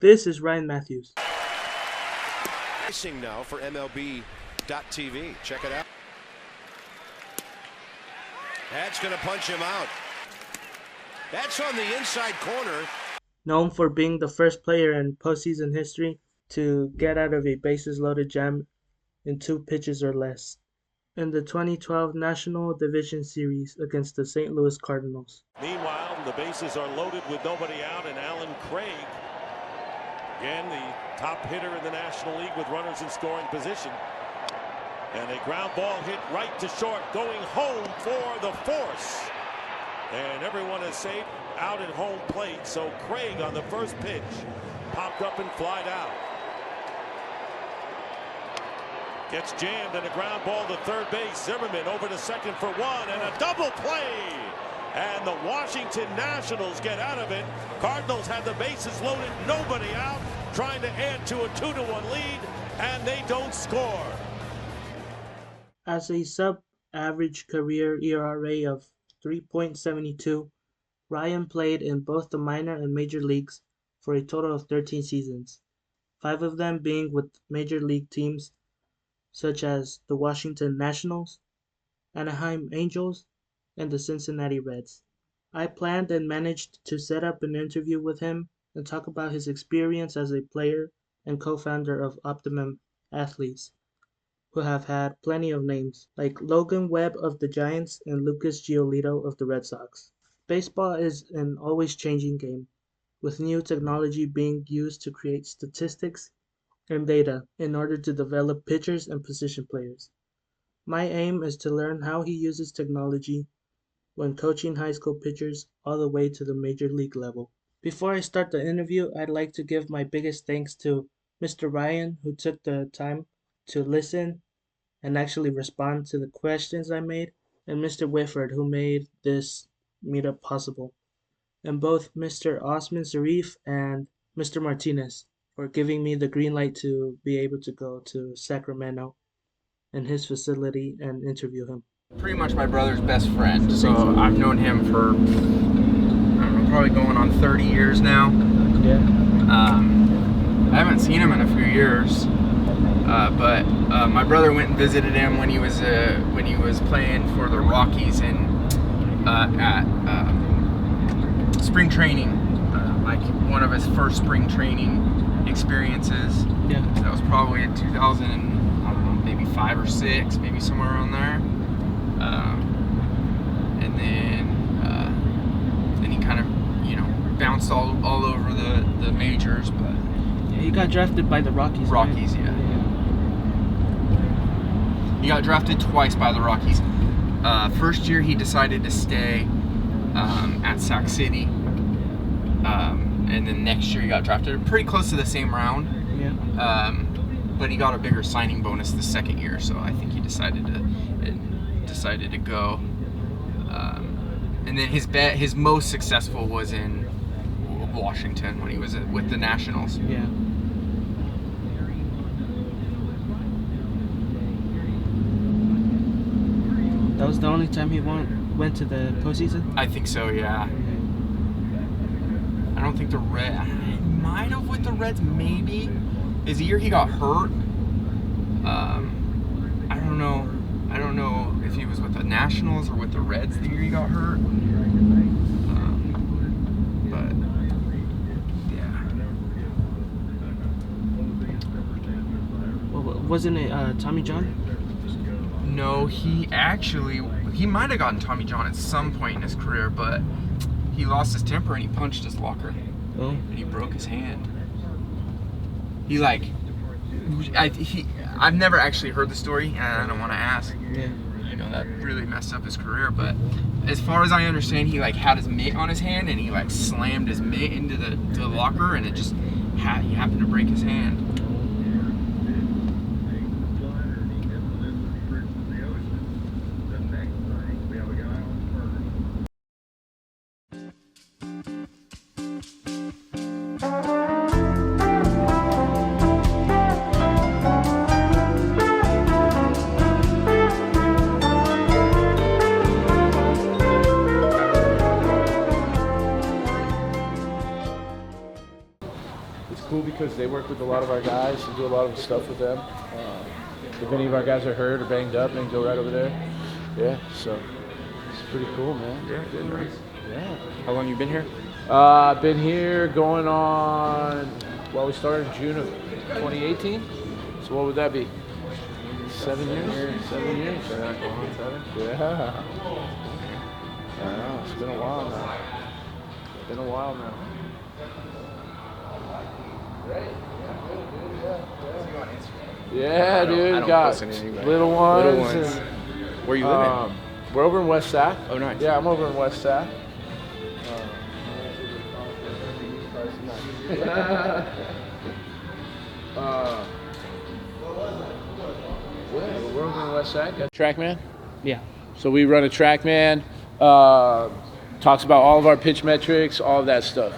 This is Ryan Matthews. Racing now for MLB.TV. Check it out. That's going to punch him out. That's on the inside corner. Known for being the first player in postseason history to get out of a bases-loaded jam in 2 pitches or less in the 2012 National Division Series against the St. Louis Cardinals. Meanwhile, the bases are loaded with nobody out, and Alan Craig, again the top hitter in the National League with runners in scoring position. And a ground ball hit right to short, going home for the force. And everyone is safe out at home plate, so Craig on the first pitch popped up and flied out. Gets jammed and a ground ball to third base. Zimmerman over to second for 1 and a double play. And the Washington Nationals get out of it. Cardinals had the bases loaded, nobody out, trying to add to a 2-1 lead, and they don't score. As a sub-average career ERA of 3.72, Ryan played in both the minor and major leagues for a total of 13 seasons, 5 of them being with major league teams such as the Washington Nationals, Anaheim Angels, and the Cincinnati Reds. I planned and managed to set up an interview with him and talk about his experience as a player and co-founder of Optimum athletes, who have had plenty of names, like Logan Webb of the Giants and Lucas Giolito of the Red Sox. Baseball is an always changing game, with new technology being used to create statistics and data in order to develop pitchers and position players. My aim is to learn how he uses technology when coaching high school pitchers all the way to the major league level. Before I start the interview, I'd like to give my biggest thanks to Mr. Ryan, who took the time to listen and actually respond to the questions I made, and Mr. Whitford, who made this meetup possible, and both Mr. Osman Zarif and Mr. Martinez for giving me the green light to be able to go to Sacramento and his facility and interview him. Pretty much my brother's best friend, so I've known him for, I don't know, probably going on 30 years now. Yeah. I haven't seen him in a few years, but my brother went and visited him when he was playing for the Rockies at spring training, like one of his first spring training experiences. Yeah. That was probably in 2000, I don't know, maybe 5 or 6, maybe somewhere around there. And then he kind of, bounced all over the majors, but Yeah, he got drafted by the Rockies. Rockies, right? yeah. He got drafted twice by the Rockies. First year he decided to stay at Sac City, and then next year he got drafted pretty close to the same round. Yeah. But he got a bigger signing bonus the second year, so I think he decided to go. And then his most successful was in Washington when he was with the Nationals. Yeah. That was the only time he went to the postseason? I think so, yeah. I don't think the Reds. He might have with the Reds, maybe. His year he got hurt. I don't know if he was with the Nationals or with the Reds the year he got hurt. But yeah. Well, wasn't it Tommy John? No, he might have gotten Tommy John at some point in his career, but he lost his temper and he punched his locker. Oh. And he broke his hand. I've never actually heard the story, and I don't want to ask. Yeah. That really messed up his career, but as far as I understand, he had his mitt on his hand and he slammed his mitt into the locker, and it just he happened to break his hand. cool because they work with a lot of our guys and do a lot of stuff with them. If any of our guys are hurt or banged up, they can go right over there. Yeah, so it's pretty cool, man. Yeah, good, nice. Yeah. How long you been here? I've been here going on, well, we started in June of 2018. So what would that be? 7 years? 7 years. Seven. Yeah. I know, it's been a while now. Yeah, dude. I don't Got listen to anybody. little ones. Little ones. Where you living? We're over in West Sac. Oh, nice. Yeah, I'm over in West Sac. We're over in West Sac. Trackman? Yeah. So we run a Trackman. Talks about all of our pitch metrics, all of that stuff.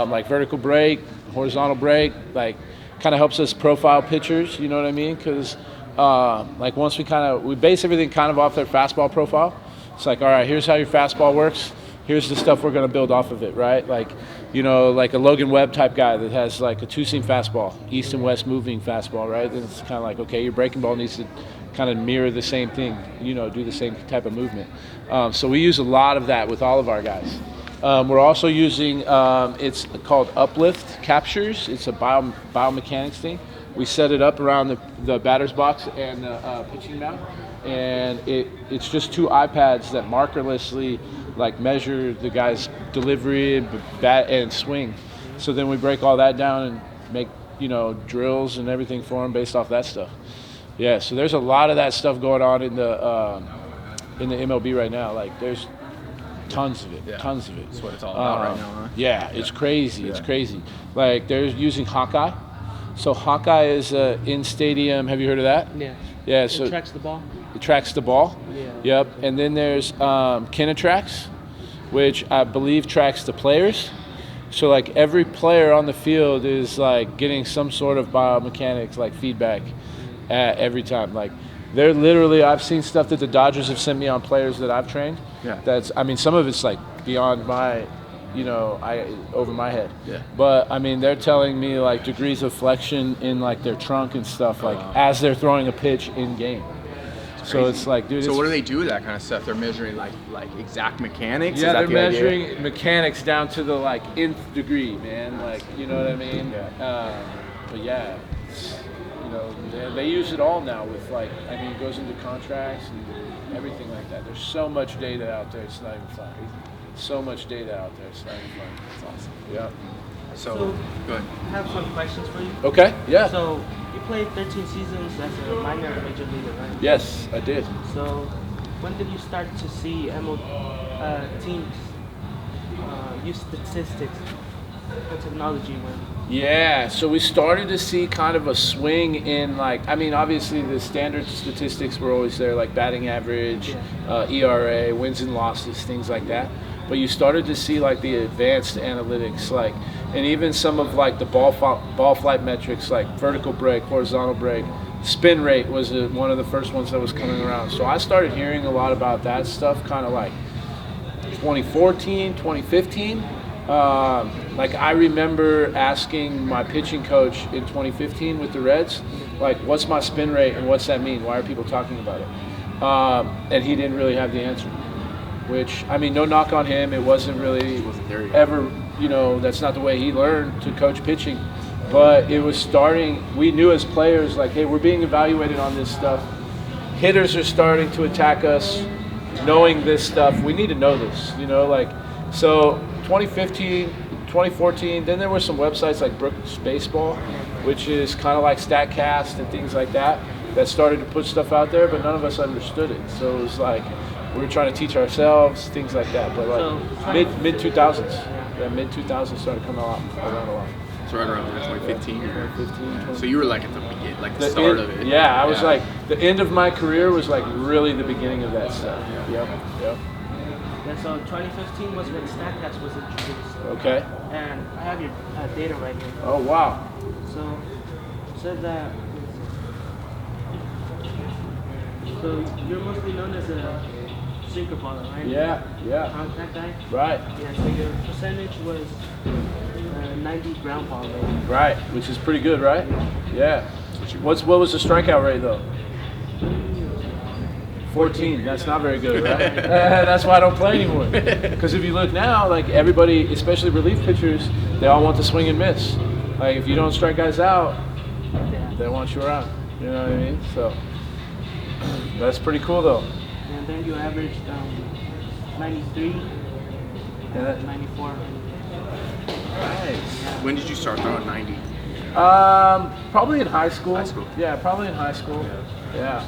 Like vertical break, horizontal break, like kind of helps us profile pitchers, you know what I mean? Because like once we base everything kind of off their fastball profile. It's like, all right, here's how your fastball works. Here's the stuff we're going to build off of it, right? Like, you know, like a Logan Webb type guy that has like a two-seam fastball, east and west moving fastball, right? Then it's kind of like, okay, your breaking ball needs to kind of mirror the same thing, you know, do the same type of movement. So we use a lot of that with all of our guys. We're also using, it's called uplift captures. It's a biomechanics thing. We set it up around the batter's box and the pitching mound, and it's just two iPads that markerlessly like measure the guy's delivery, bat, and swing. So then we break all that down and make, you know, drills and everything for him based off that stuff. Yeah, so there's a lot of that stuff going on in the MLB right now. Like there's tons of it. That's what it's all about right now, huh? Yeah, it's crazy. It's crazy. Like they're using Hawkeye. So Hawkeye is in stadium. Have you heard of that? Yeah. Yeah. So it tracks the ball. It tracks the ball. Yeah. Yep. And then there's Kinetrax, which I believe tracks the players. So like every player on the field is like getting some sort of biomechanics like feedback every time. Like they're literally, I've seen stuff that the Dodgers have sent me on players that I've trained. Yeah. That's, I mean, some of it's like beyond my, you know, over my head. Yeah. But I mean, they're telling me like degrees of flexion in like their trunk and stuff, like as they're throwing a pitch in game. So it's like, dude. So what do they do with that kind of stuff? They're measuring like exact mechanics. Yeah, they're the measuring idea? Mechanics down to the like nth degree, man. Like, you know what I mean? Yeah. But yeah, it's, you know, they use it all now with like, I mean, it goes into contracts and everything like that. There's so much data out there. It's not even fun. So much data out there. It's not even fun. That's awesome. Yeah. So go ahead. I have some questions for you. Okay. Yeah. So you played 13 seasons as a minor and major leaguer, right? Yes, I did. So when did you start to see teams use statistics and technology when? Yeah, so we started to see kind of a swing in like, I mean, obviously the standard statistics were always there, like batting average, ERA, wins and losses, things like that. But you started to see like the advanced analytics, like, and even some of like the ball flight metrics, like vertical break, horizontal break, spin rate was one of the first ones that was coming around. So I started hearing a lot about that stuff kind of like 2014, 2015. Like I remember asking my pitching coach in 2015 with the Reds, like, what's my spin rate and what's that mean? Why are people talking about it? And he didn't really have the answer, which, I mean, no knock on him. It wasn't really ever, you know, that's not the way he learned to coach pitching. But it was starting, we knew as players, like, hey, we're being evaluated on this stuff. Hitters are starting to attack us, knowing this stuff. We need to know this, you know, like, so 2015, 2014, then there were some websites like Brooks Baseball, which is kind of like StatCast and things like that started to put stuff out there, but none of us understood it. So it was like we were trying to teach ourselves, things like that. But like mid 2000s, mid 2000s started coming around a lot. So right around 2015. 2015. So you were like at the beginning, like the start of it. Yeah, I was like the end of my career was like really the beginning of that stuff. Yep. Yeah, so 2015 was when StatCast was introduced. Okay. And I have your data right here. Oh, wow. So it said that. So you're mostly known as a sinker baller, right? Yeah. Contact guy. Right. Yeah. So your percentage was 90 ground ball rate. Right, which is pretty good, right? Yeah. What was the strikeout rate though? 14. That's not very good, right? That's why I don't play anymore. Because if you look now, like everybody, especially relief pitchers, they all want to swing and miss. Like if you don't strike guys out, they want you around. You know what I mean? So that's pretty cool though. And then you averaged 93 and 94. Nice. When did you start throwing 90? Probably in high school. High school. Yeah, probably in high school. Yeah.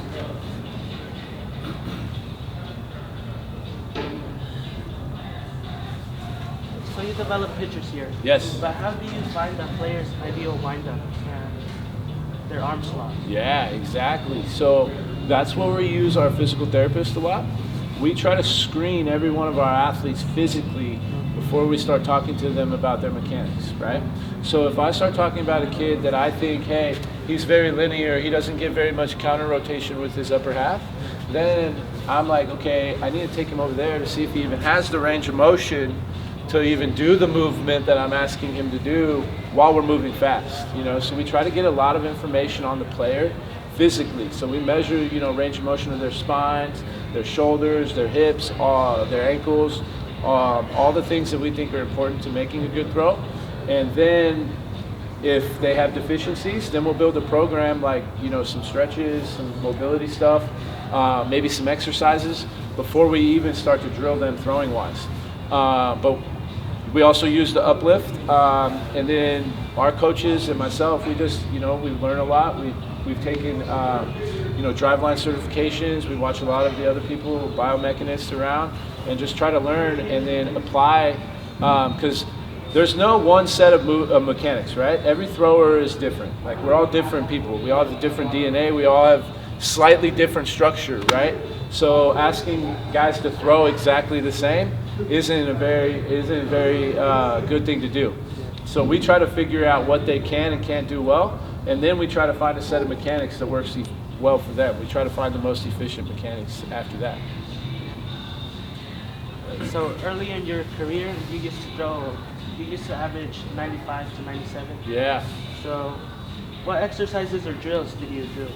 So you develop pitchers here. Yes. But how do you find the player's ideal windup and their arm slot? Yeah, exactly. So that's where we use our physical therapist a lot. We try to screen every one of our athletes physically before we start talking to them about their mechanics, right? So if I start talking about a kid that I think, hey, he's very linear, he doesn't get very much counter rotation with his upper half, then I'm like, okay, I need to take him over there to see if he even has the range of motion to even do the movement that I'm asking him to do while we're moving fast, you know? So we try to get a lot of information on the player physically. So we measure, you know, range of motion of their spines, their shoulders, their hips, their ankles, all the things that we think are important to making a good throw. And then if they have deficiencies, then we'll build a program like, you know, some stretches, some mobility stuff, maybe some exercises before we even start to drill them throwing wise. But we also use the uplift, and then our coaches and myself, we just, you know, we learn a lot. We've taken, you know, driveline certifications. We watch a lot of the other people, biomechanists around, and just try to learn and then apply, because there's no one set of mechanics, right? Every thrower is different. Like we're all different people. We all have different DNA. We all have slightly different structure, right? So asking guys to throw exactly the same isn't a very good thing to do. So we try to figure out what they can and can't do well, and then we try to find a set of mechanics that works well for them. We try to find the most efficient mechanics after that. So early in your career, you used to average 95 to 97. Yeah. So what exercises or drills did you do?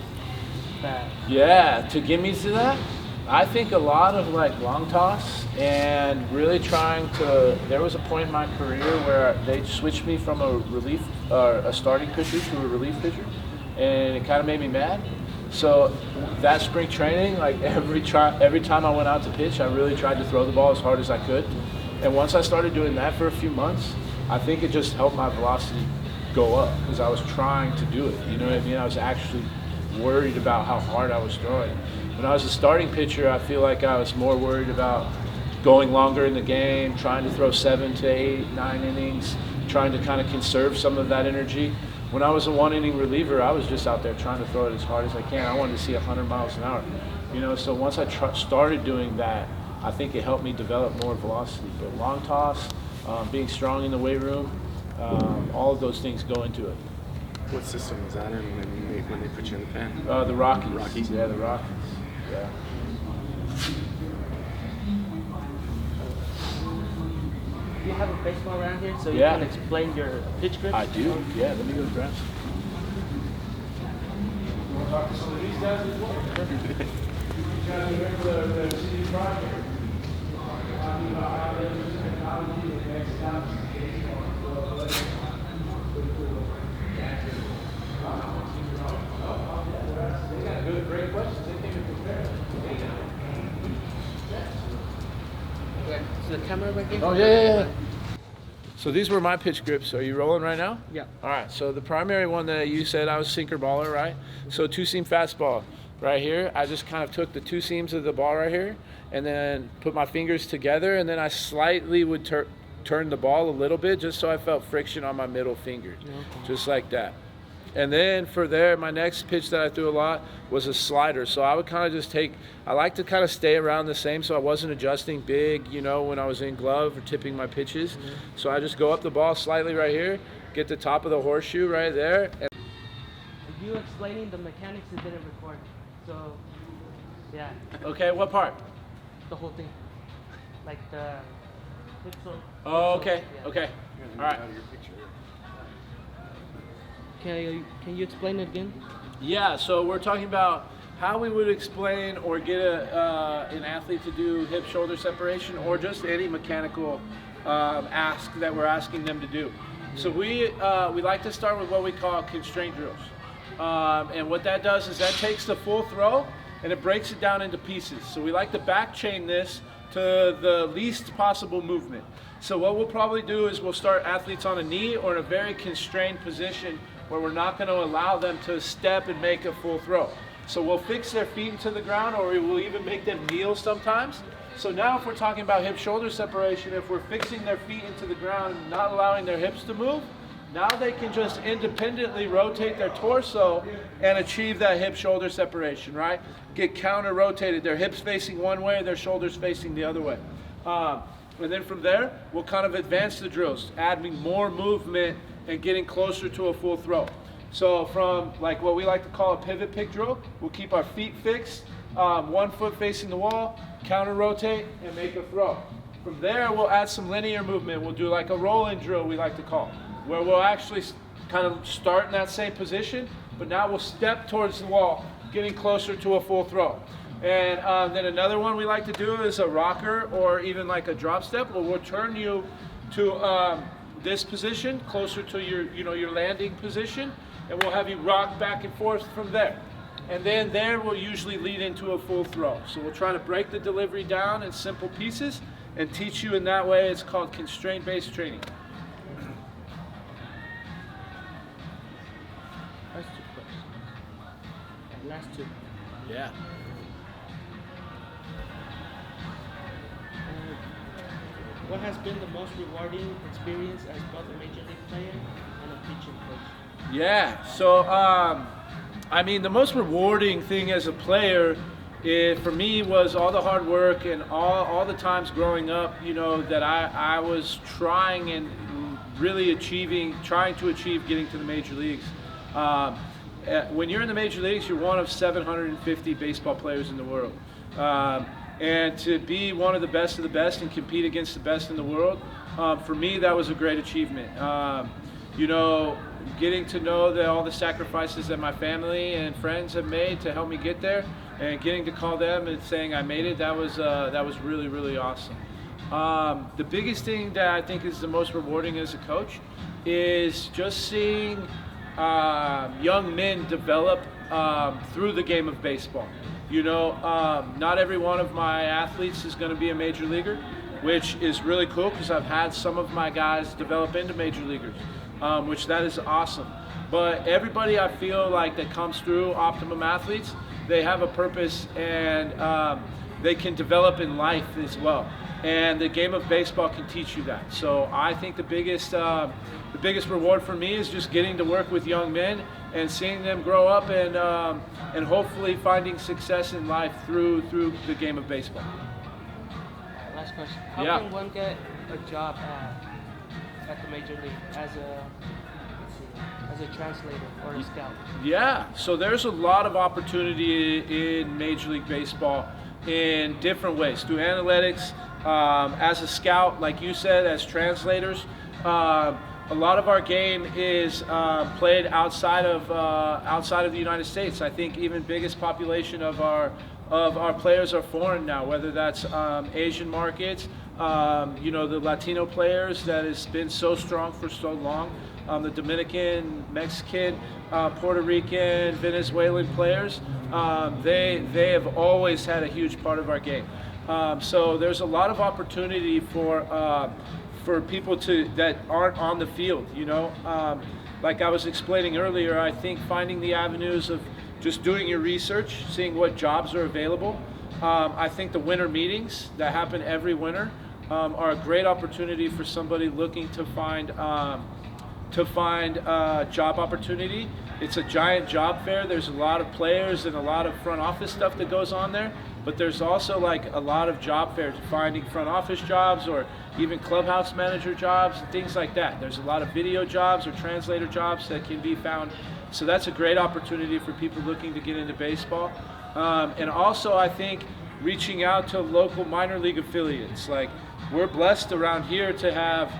Yeah, to get me to that, I think a lot of like long toss and really trying to. There was a point in my career where they switched me from a starting pitcher to a relief pitcher, and it kind of made me mad. So that spring training, like every time I went out to pitch, I really tried to throw the ball as hard as I could. And once I started doing that for a few months, I think it just helped my velocity go up because I was trying to do it. You know what I mean? I was actually worried about how hard I was throwing. When I was a starting pitcher, I feel like I was more worried about going longer in the game, trying to throw 7 to 8, 9 innings, trying to kind of conserve some of that energy. When I was a one-inning reliever, I was just out there trying to throw it as hard as I can. I wanted to see 100 miles an hour. You know, so once I started doing that, I think it helped me develop more velocity. But long toss, being strong in the weight room, all of those things go into it. What system was that in when they put you in the pen? The Rockies. Rockies? Yeah, the Rockies. Yeah. Do you have a baseball around here so you Yeah. can explain your pitch grips? I do. Yeah, let me go grab some. We'll talk to some of these guys as well. You guys remember the city project? Talking about how they use technology that makes time They got good, great questions. They came in prepared. Is the camera working? Oh, yeah. So these were my pitch grips. Are you rolling right now? Yeah. All right. So the primary one that you said I was sinker baller, right? So two-seam fastball right here. I just kind of took the two seams of the ball right here and then put my fingers together, and then I slightly would turn the ball a little bit just so I felt friction on my middle finger, just like that. And then for there, my next pitch that I threw a lot was a slider. So I would kind of just I like to kind of stay around the same so I wasn't adjusting big, you know, when I was in glove or tipping my pitches. Mm-hmm. So I just go up the ball slightly right here, get the top of the horseshoe right there. And you explaining the mechanics, it didn't record. So, yeah. Okay, what part? The whole thing. Like the... Oh, okay, Yeah. okay. All right. Can you explain it again? Yeah, so we're talking about how we would explain or get an athlete to do hip-shoulder separation, or just any mechanical ask that we're asking them to do. So we like to start with what we call constraint drills. And what that does is that takes the full throw and it breaks it down into pieces. So we like to back chain this to the least possible movement. So what we'll probably do is we'll start athletes on a knee or in a very constrained position where we're not going to allow them to step and make a full throw. So we'll fix their feet into the ground, or we will even make them kneel sometimes. So now if we're talking about hip-shoulder separation, if we're fixing their feet into the ground and not allowing their hips to move, now they can just independently rotate their torso and achieve that hip-shoulder separation, right? Get counter-rotated, their hips facing one way, their shoulders facing the other way. And then from there, we'll kind of advance the drills, adding more movement and getting closer to a full throw. So from like what we like to call a pivot pick drill, we'll keep our feet fixed, 1 foot facing the wall, counter-rotate, and make a throw. From there, we'll add some linear movement. We'll do like a roll-in drill, we like to call, where we'll actually kind of start in that same position, but now we'll step towards the wall, getting closer to a full throw. And then another one we like to do is a rocker, or even like a drop step, where we'll turn you to this position, closer to your landing position, and we'll have you rock back and forth from there. And then there will usually lead into a full throw. So we'll try to break the delivery down in simple pieces and teach you in that way. It's called constraint-based training. Last two questions. Last two. Yeah. What has been the most rewarding experience as both a major league player and a pitching coach? Yeah, so I mean, the most rewarding thing as a player for me was all the hard work and all the times growing up, that I was trying and really trying to achieve getting to the major leagues. When you're in the major leagues, you're one of 750 baseball players in the world. And to be one of the best and compete against the best in the world, for me, that was a great achievement. Getting to know all the sacrifices that my family and friends have made to help me get there, and getting to call them and saying I made it, that was really, really awesome. The biggest thing that I think is the most rewarding as a coach is just seeing young men develop through the game of baseball. Not every one of my athletes is going to be a major leaguer, which is really cool because I've had some of my guys develop into major leaguers, which that is awesome. But everybody I feel like that comes through Optimum Athletes, they have a purpose, and they can develop in life as well. And the game of baseball can teach you that. So I think the biggest reward for me is just getting to work with young men and seeing them grow up, and hopefully finding success in life through the game of baseball. Last question. How can one get a job at the major league as a translator or a scout? Yeah, so there's a lot of opportunity in Major League Baseball in different ways, through analytics, as a scout, like you said, as translators. A lot of our game is played outside of the United States. I think even biggest population of our players are foreign now, whether that's Asian markets, the Latino players that has been so strong for so long, the Dominican, Mexican, Puerto Rican, Venezuelan players. They have always had a huge part of our game. So there's a lot of opportunity for people that aren't on the field, like I was explaining earlier. I think finding the avenues of just doing your research, seeing what jobs are available. I think the winter meetings that happen every winter are a great opportunity for somebody looking to find job opportunity. It's a giant job fair. There's a lot of players and a lot of front office stuff that goes on there, but there's also like a lot of job fairs, finding front office jobs or even clubhouse manager jobs and things like that. There's a lot of video jobs or translator jobs that can be found. So that's a great opportunity for people looking to get into baseball. And also I think reaching out to local minor league affiliates. Like, we're blessed around here to have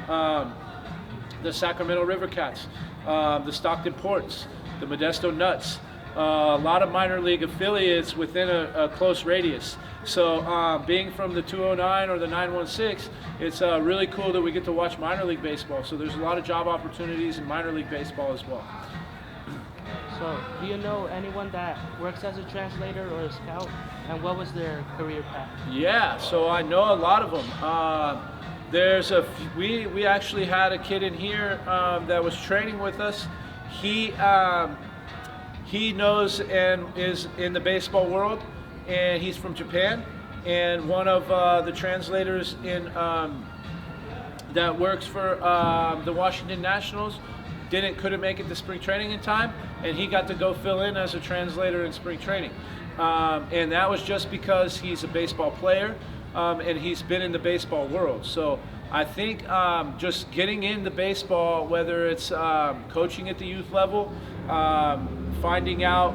the Sacramento River Cats. the Stockton Ports, the Modesto Nuts, a lot of minor league affiliates within a close radius. So being from the 209 or the 916, it's really cool that we get to watch minor league baseball. So there's a lot of job opportunities in minor league baseball as well. So, do you know anyone that works as a translator or a scout, and what was their career path? Yeah, so I know a lot of them. We actually had a kid in here that was training with us. He knows and is in the baseball world, and he's from Japan. And one of the translators that works for the Washington Nationals couldn't make it to spring training in time, and he got to go fill in as a translator in spring training. And that was just because he's a baseball player, and he's been in the baseball world. So I think just getting into baseball, whether it's coaching at the youth level, finding out,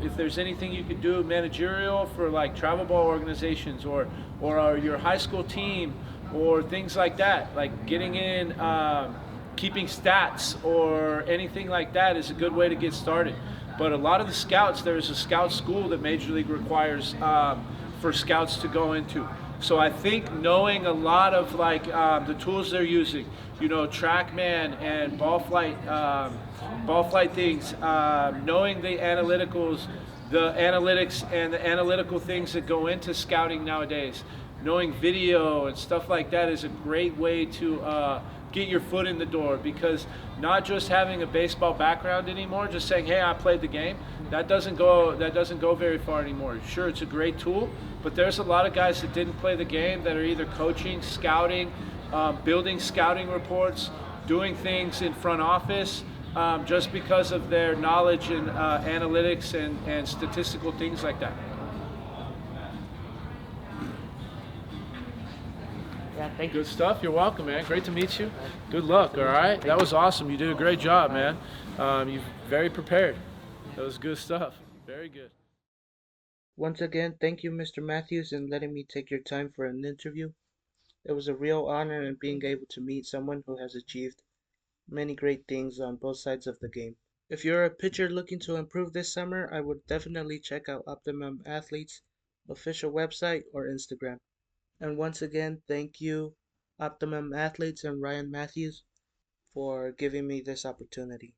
if there's anything you could do managerial for like travel ball organizations or your high school team or things like that, like getting in, keeping stats or anything like that is a good way to get started. But a lot of the scouts, there's a scout school that Major League requires for scouts to go into. So I think knowing a lot of like the tools they're using, TrackMan and ball flight things, knowing the analytics and the analytical things that go into scouting nowadays, knowing video and stuff like that is a great way to get your foot in the door, because not just having a baseball background anymore, just saying, hey, I played the game, that doesn't go very far anymore. Sure, it's a great tool, but there's a lot of guys that didn't play the game that are either coaching, scouting, building scouting reports, doing things in front office, just because of their knowledge in analytics and statistical things like that. Yeah, thank Good stuff. You're welcome, man. Great to meet you. Good luck, all right? That was awesome. You did a great job, man. You're very prepared. That was good stuff. Very good. Once again, thank you, Mr. Matthews, in letting me take your time for an interview. It was a real honor in being able to meet someone who has achieved many great things on both sides of the game. If you're a pitcher looking to improve this summer, I would definitely check out Optimum Athletes' official website or Instagram. And once again, thank you, Optimum Athletes and Ryan Matthews, for giving me this opportunity.